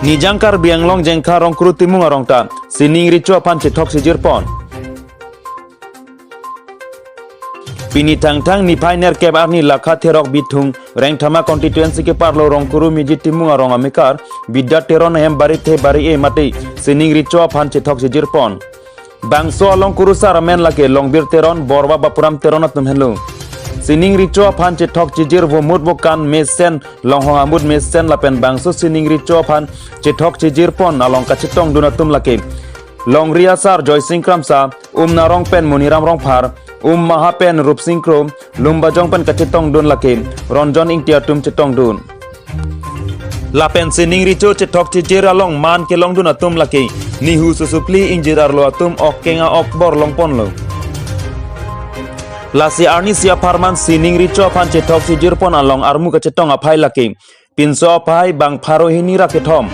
Ni jangkar bianglong jengka rong kru timung arong ta. Sining rico pan cetok sijir pon. Pini tang-tang ni pioneer keb arni lakha terok bitung reng thama constituency ke parlo rong kuru miji timung arong amikar bidda teron hem bari the bari e mati sining rico pan cetok sijir pon. Bangso along kuru saramen lake longbir teron borwa bapuram teron atum hello. Sining rico pan cetok jijir vomut bukan mesen longhong amud mesen lapen bangso sining rico pan cetok jijir pon along kacetong dunatum lake. Long riasar joy singkramsa narong pen muniram rong par mahapen rup singkro lumbajong pen kacetong dun lake ronjon ing tiatum cetong dun. Lapen sining rico cetok jijir along man ke long dunatum lake nihu susupli injirar lo atum okenga okbor long pon lo. Lasi arni siap harman sining rico pan cetok sijir pon along armu kacetong apai lake pinso apai bang paro hinira ketom.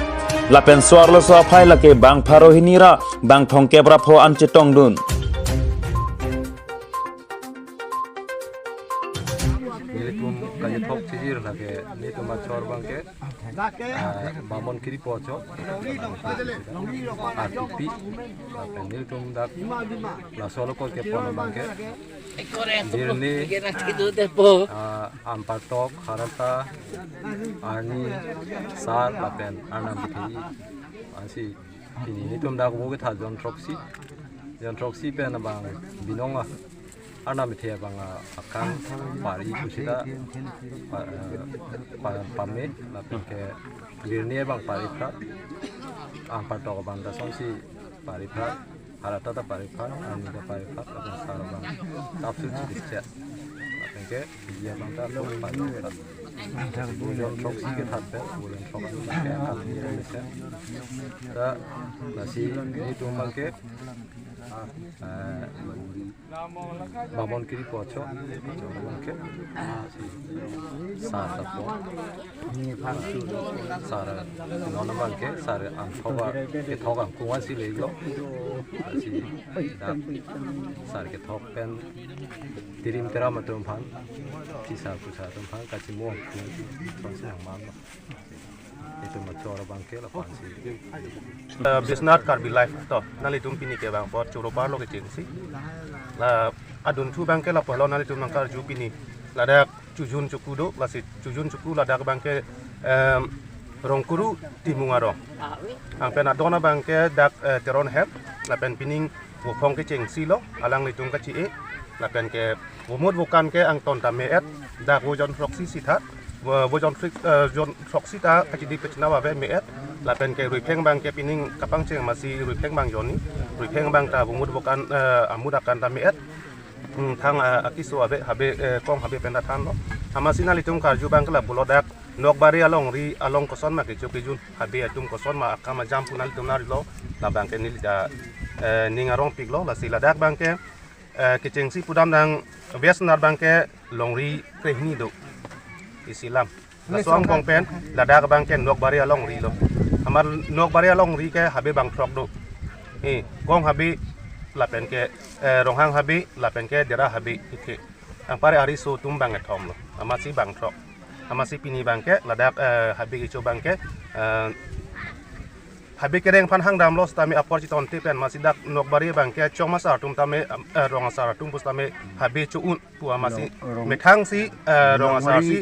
Lapen suar lo so apai lake bang paro hinira bang thongke brapho an cetong dun. Kaje thok sijir lake ni to machor bangke bamon kiri pocho api ni to dak la solo ko ke pono bangke dirni ampatok harata ani sar lapen anam bithi asi ni to dak wo ke tha jon troxy pe na bang binonga anam bithi bang akan pari kusida pame lapen ke dirni bang pari pra ampatok bang da sonsi pari pra harata ta pari pra ani da pari pra lapen sar bang tapsu chichat lapen ke dia bang ta lo pari pra bulan troxy ke thatpe bulan troxy ke akan ni mese ta nasi ni to bangke babon kiri pocho bangke sara po sara nona bangke sara anthoba ke thoga kuwan si leglo si da sara ke thok pen tirim tera matum phan pisa pusa tum phan kachi mo ku sonsi man itu macor bangke la pansi bisnat karbi life to nali tum pini ke bang por churo par lo ke chinsi la adun thu bangke la polo nali tum nangkar ju pini la dak chujun chukudo la si chujun chuku la dak bangke rongkuru timungaro ang pen adona bangke dak teron hep la pen pining wo phong ke chingsi lo alang li tum ka chi e la pen ke womod bukan ke ang ton ta meet dak wo jon proxy sitha wo jon proxy ta ka chi di pe chna wa ve meet la pen ke ripeng bang ke pining kapang cheng masih ripeng bang joni ripeng bang ta womod bukan amud akan ta meet thang akiso abe habe kong habe penda than lo amasina litum karju bang kala bulodak nokbari along koson ma ke chukijun habe atum koson ma akama jam punal tumnar lo la bang ke nil da ningarong piglo la sila dak bang ke kicengsi pudam dang biasnar bang ke longri krehni do isilam la soang kong pen la dak bang ke nokbari alongri lo amar nokbari alongri ke habe bang trok do kong habe lapen ke ronghang habi lapen ke dera habi ike ang pare ari so tum bang etom lo amasi bang trok amasi pini bang ke ladak habi icho bang ke habi kereng pan hang dam los tami apor ci tonti pen masih dak nokbari bang ke chong masar tum tame rong asar tum pus tame habi chuun pu amasi mekhang si rong asar si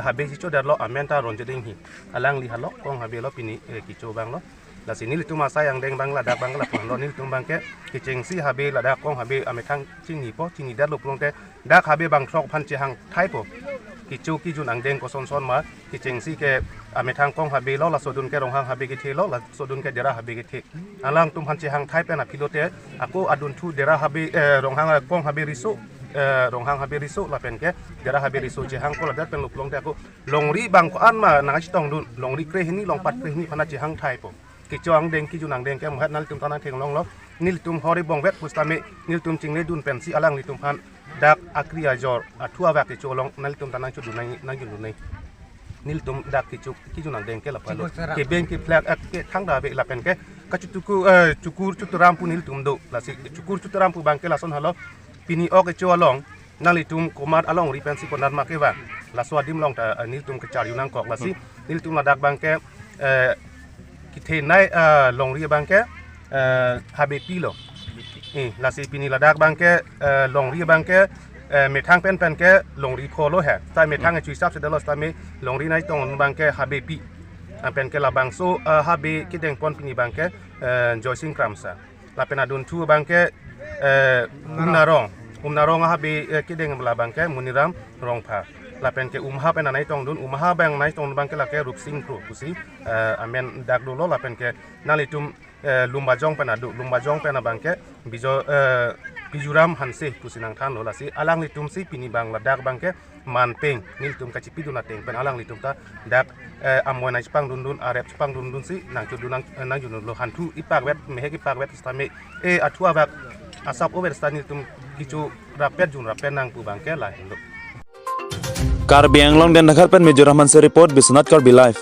habi icho dar lo amenta ronjeding hi alang li halo kong habi lo pini kicho bang lo la sini litu masa yang deng bang ladak bang la pon lo ni litu bang ke kiceng si habe ladak kong habe amekang chingi po chingi dar lo plong te dak habe bang trok phan che hang thai po kichu ki jun ang deng ko son son ma kiceng si ke amekang kong habe lo la sodun ke rong hang habe ke the lo la sodun ke dera habe ke the alang tum phan che hang thai pe na pilote aku adun thu dera habe rong hang kong habe risu rong hang habe risu la pen ke dera habe risu che hang ko la dar pen lo plong te aku longri bang ko an ma na chi tong dun longri kre hini long pat kre hini phana che hang thai po kicuang deng ki junang deng ke mhat nal tum tanang theng long lo nil tum hori bong vet pustame nil tum chingle dun pensi alang li tum phan dak akriya jor athua va ke cholong nal tum tanang chu dunai nang ju dunai nil tum dak ki junang deng ke la palo ke beng ki flag ke thang da be la pen ke ka chukur chuturam pu nil tum do la si chukur chuturam pu bang ke la son halo pini o ke cholong nang li tum komat along ri pensi konar ma ke va la swadim long ta nil tum kecar yunang kok la si nil tum ladak bangke kithe nai long ri bangke habepi lo la si pini ladak bangke long ri bangke me thang pen ke long ri kholo ha ta me thang chui sap se dalos ta me long ri nai tong bangke habepi pen ke la bangso habe kideng pon pini bangke joising kramsa la pena dun tu bangke umnarong habe kideng bela bangke muniram rongpha la pen ke umha pen nai tong dun umha bang nai tong bangke la ke ruksing pro kusi amen dak dolo la pen ke nalitum lumbajong pen adu lumbajong pen bangke bijo pijuram hanse pusinang than lo la si alang litum si pini bang la dak bangke manpeng nil tum kacipi dun ateng pen alang litum ta dak amoi nai spang dun arep spang dun si nang tu dunang nang jun lo hantu ipak wet mehe ipak wet stame atua bak asap over stani tum kicu rapet jun rapet nang pu bangke la Karbi Anglong dan Nakarpen Major Rahman se report Bisnat Karbi Live.